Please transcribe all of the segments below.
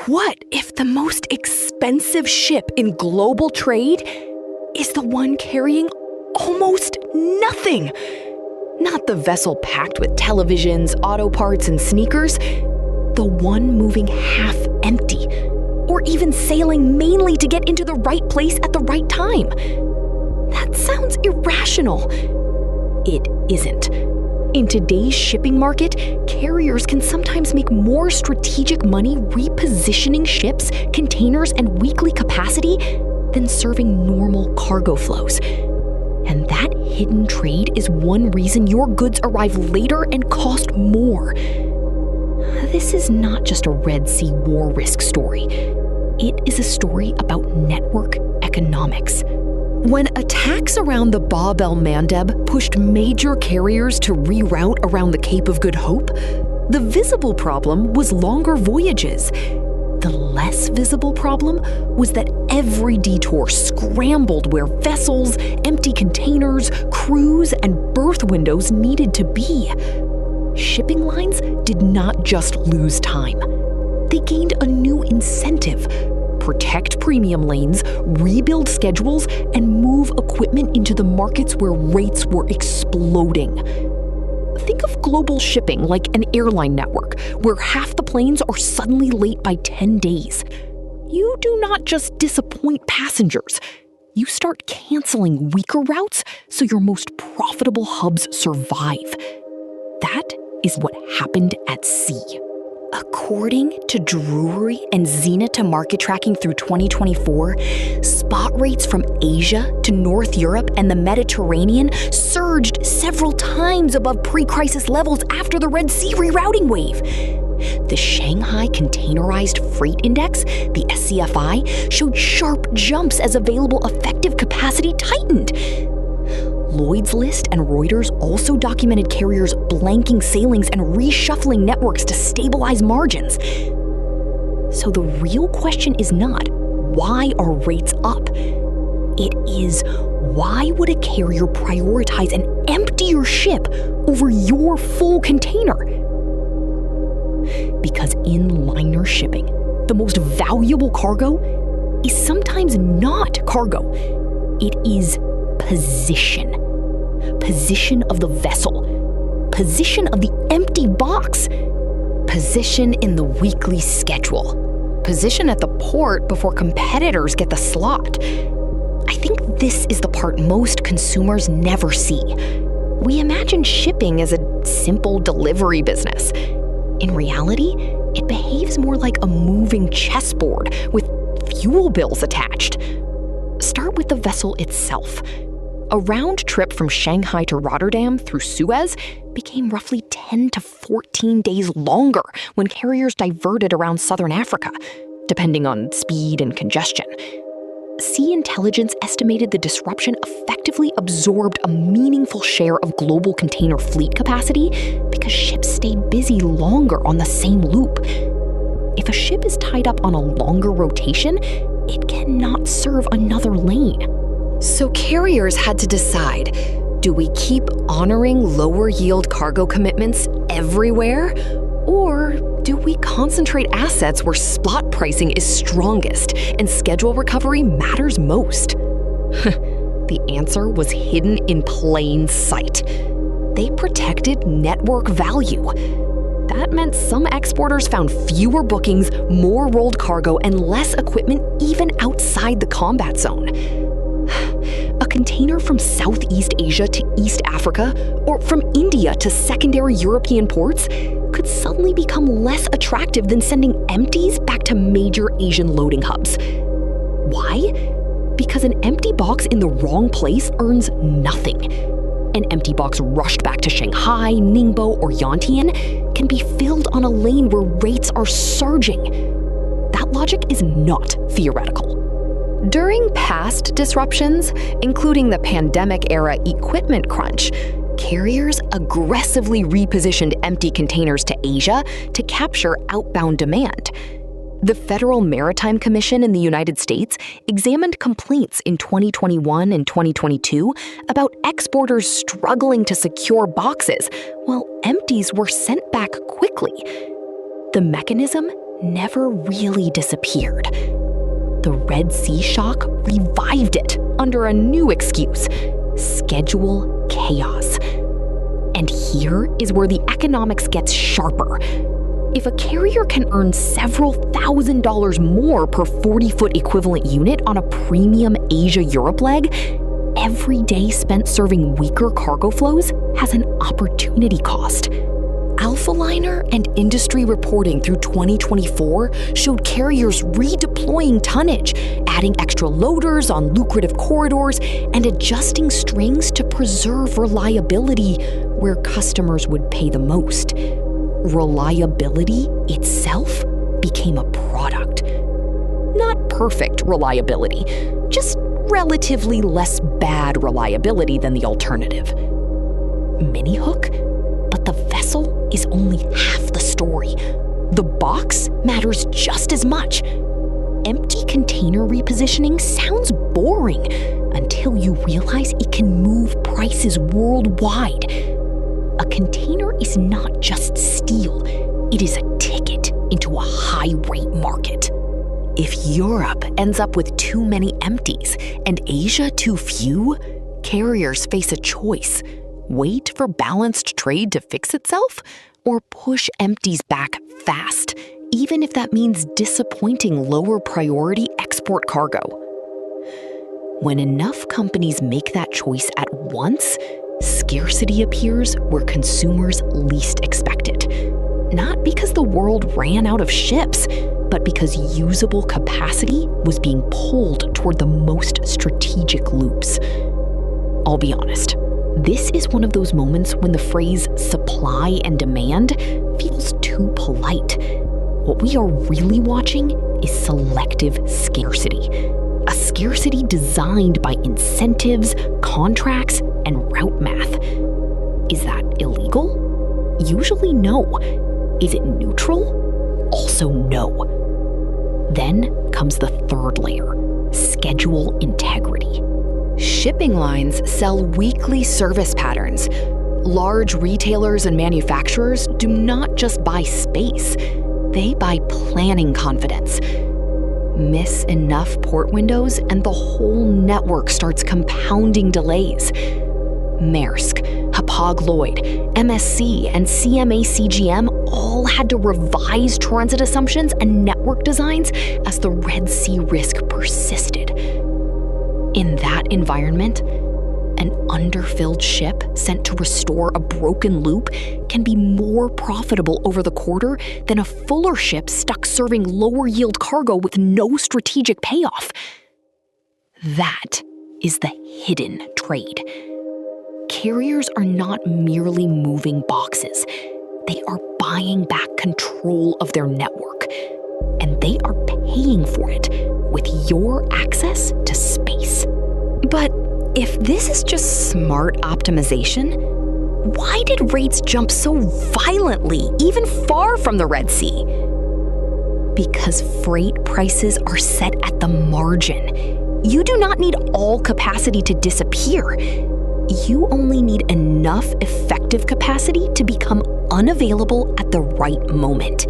What if the most expensive ship in global trade is the one carrying almost nothing? Not the vessel packed with televisions, auto parts, and sneakers. The one moving half empty, or even sailing mainly to get into the right place at the right time. That sounds irrational. It isn't. In today's shipping market, carriers can sometimes make more strategic money repositioning ships, containers, and weekly capacity than serving normal cargo flows. And that hidden trade is one reason your goods arrive later and cost more. This is not just a Red Sea war risk story. It is a story about network economics. When attacks around the Bab el-Mandeb pushed major carriers to reroute around the Cape of Good Hope, the visible problem was longer voyages. The less visible problem was that every detour scrambled where vessels, empty containers, crews, and berth windows needed to be. Shipping lines did not just lose time. They gained a new incentive: protect premium lanes, rebuild schedules, and move equipment into the markets where rates were exploding. Think of global shipping like an airline network, where half the planes are suddenly late by 10 days. You do not just disappoint passengers. You start canceling weaker routes so your most profitable hubs survive. That is what happened at sea. According to Drewry and Zenith Market Tracking through 2024, spot rates from Asia to North Europe and the Mediterranean surged several times above pre-crisis levels after the Red Sea rerouting wave. The Shanghai Containerized Freight Index, the SCFI, showed sharp jumps as available effective capacity tightened. Lloyd's List and Reuters also documented carriers blanking sailings and reshuffling networks to stabilize margins. So the real question is not, why are rates up? It is, why would a carrier prioritize an emptier ship over your full container? Because in liner shipping, the most valuable cargo is sometimes not cargo. It is position. Position of the vessel. Position of the empty box. Position in the weekly schedule. Position at the port before competitors get the slot. I think this is the part most consumers never see. We imagine shipping as a simple delivery business. In reality, it behaves more like a moving chessboard with fuel bills attached. Start with the vessel itself. A round trip from Shanghai to Rotterdam through Suez became roughly 10 to 14 days longer when carriers diverted around southern Africa, depending on speed and congestion. Sea Intelligence estimated the disruption effectively absorbed a meaningful share of global container fleet capacity because ships stayed busy longer on the same loop. If a ship is tied up on a longer rotation, it cannot serve another lane. So carriers had to decide, do we keep honoring lower yield cargo commitments everywhere? Or do we concentrate assets where spot pricing is strongest and schedule recovery matters most? The answer was hidden in plain sight. They protected network value. That meant some exporters found fewer bookings, more rolled cargo, and less equipment even outside the combat zone. A container from Southeast Asia to East Africa, or from India to secondary European ports, could suddenly become less attractive than sending empties back to major Asian loading hubs. Why? Because an empty box in the wrong place earns nothing. An empty box rushed back to Shanghai, Ningbo, or Yantian can be filled on a lane where rates are surging. That logic is not theoretical. During past disruptions, including the pandemic-era equipment crunch, carriers aggressively repositioned empty containers to Asia to capture outbound demand. The Federal Maritime Commission in the United States examined complaints in 2021 and 2022 about exporters struggling to secure boxes while empties were sent back quickly. The mechanism never really disappeared. The Red Sea shock revived it under a new excuse: schedule chaos. And here is where the economics gets sharper. If a carrier can earn several $1,000s more per 40-foot equivalent unit on a premium Asia-Europe leg, every day spent serving weaker cargo flows has an opportunity cost. Alphaliner and industry reporting through 2024 showed carriers redeploying tonnage, adding extra loaders on lucrative corridors, and adjusting strings to preserve reliability where customers would pay the most. Reliability itself became a product. Not perfect reliability, just relatively less bad reliability than the alternative. Mini hook? But the vessel is only half the story. The box matters just as much. Empty container repositioning sounds boring until you realize it can move prices worldwide. A container is not just steel, it is a ticket into a high-rate market. If Europe ends up with too many empties and Asia too few, carriers face a choice: wait for balanced trade to fix itself, or push empties back fast, even if that means disappointing lower-priority export cargo. When enough companies make that choice at once, scarcity appears where consumers least expect it. Not because the world ran out of ships, but because usable capacity was being pulled toward the most strategic loops. I'll be honest, this is one of those moments when the phrase supply and demand feels too polite. What we are really watching is selective scarcity. A scarcity designed by incentives, contracts, and route math. Is that illegal? Usually no. Is it neutral? Also no. Then comes the third layer: schedule integrity. Shipping lines sell weekly service patterns. Large retailers and manufacturers do not just buy space, they buy planning confidence. Miss enough port windows and the whole network starts compounding delays. Maersk, Hapag-Lloyd, MSC, and CMA CGM all had to revise transit assumptions and network designs as the Red Sea risk persisted. In that environment, an underfilled ship sent to restore a broken loop can be more profitable over the quarter than a fuller ship stuck serving lower-yield cargo with no strategic payoff. That is the hidden trade. Carriers are not merely moving boxes. They are buying back control of their network, and they are paying for it with your access to space. But if this is just smart optimization, why did rates jump so violently, even far from the Red Sea? Because freight prices are set at the margin. You do not need all capacity to disappear. You only need enough effective capacity to become unavailable at the right moment.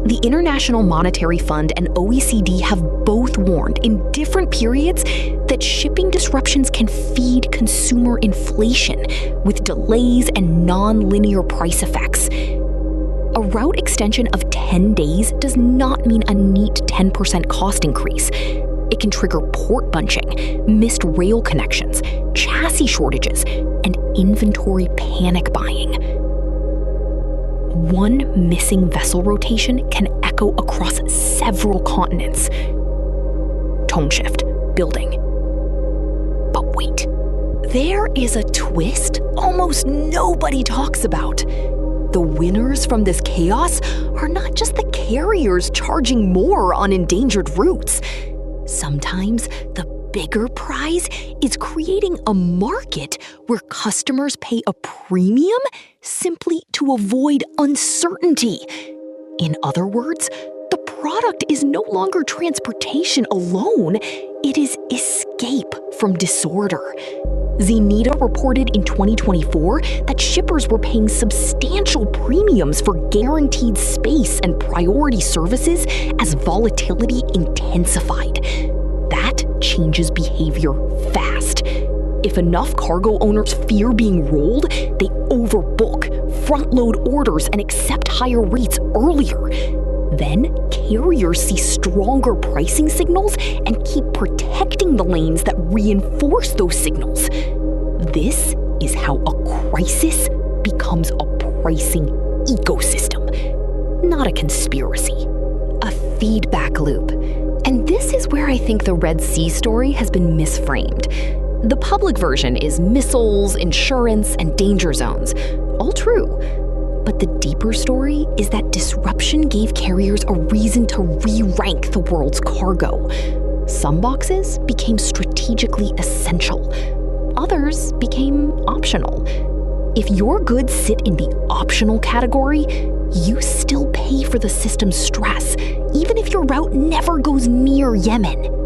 The International Monetary Fund and OECD have both warned in different periods that shipping disruptions can feed consumer inflation with delays and non-linear price effects. A route extension of 10 days does not mean a neat 10% cost increase. It can trigger port bunching, missed rail connections, chassis shortages, and inventory panic buying. One missing vessel rotation can echo across several continents. Tone shift, building. But wait, there is a twist almost nobody talks about. The winners from this chaos are not just the carriers charging more on endangered routes. Sometimes the bigger prize is creating a market where customers pay a premium simply to avoid uncertainty. In other words, the product is no longer transportation alone, it is escape from disorder. Zenita reported in 2024 that shippers were paying substantial premiums for guaranteed space and priority services as volatility intensified. That changes behavior fast. If enough cargo owners fear being rolled, they overbook, front-load orders, and accept higher rates earlier. Then, carriers see stronger pricing signals and keep protecting the lanes that reinforce those signals. This is how a crisis becomes a pricing ecosystem, not a conspiracy. A feedback loop. And this is where I think the Red Sea story has been misframed. The public version is missiles, insurance, and danger zones. All true. But the deeper story is that disruption gave carriers a reason to re-rank the world's cargo. Some boxes became strategically essential. Others became optional. If your goods sit in the optional category, you still pay for the system's stress, even if your route never goes near Yemen.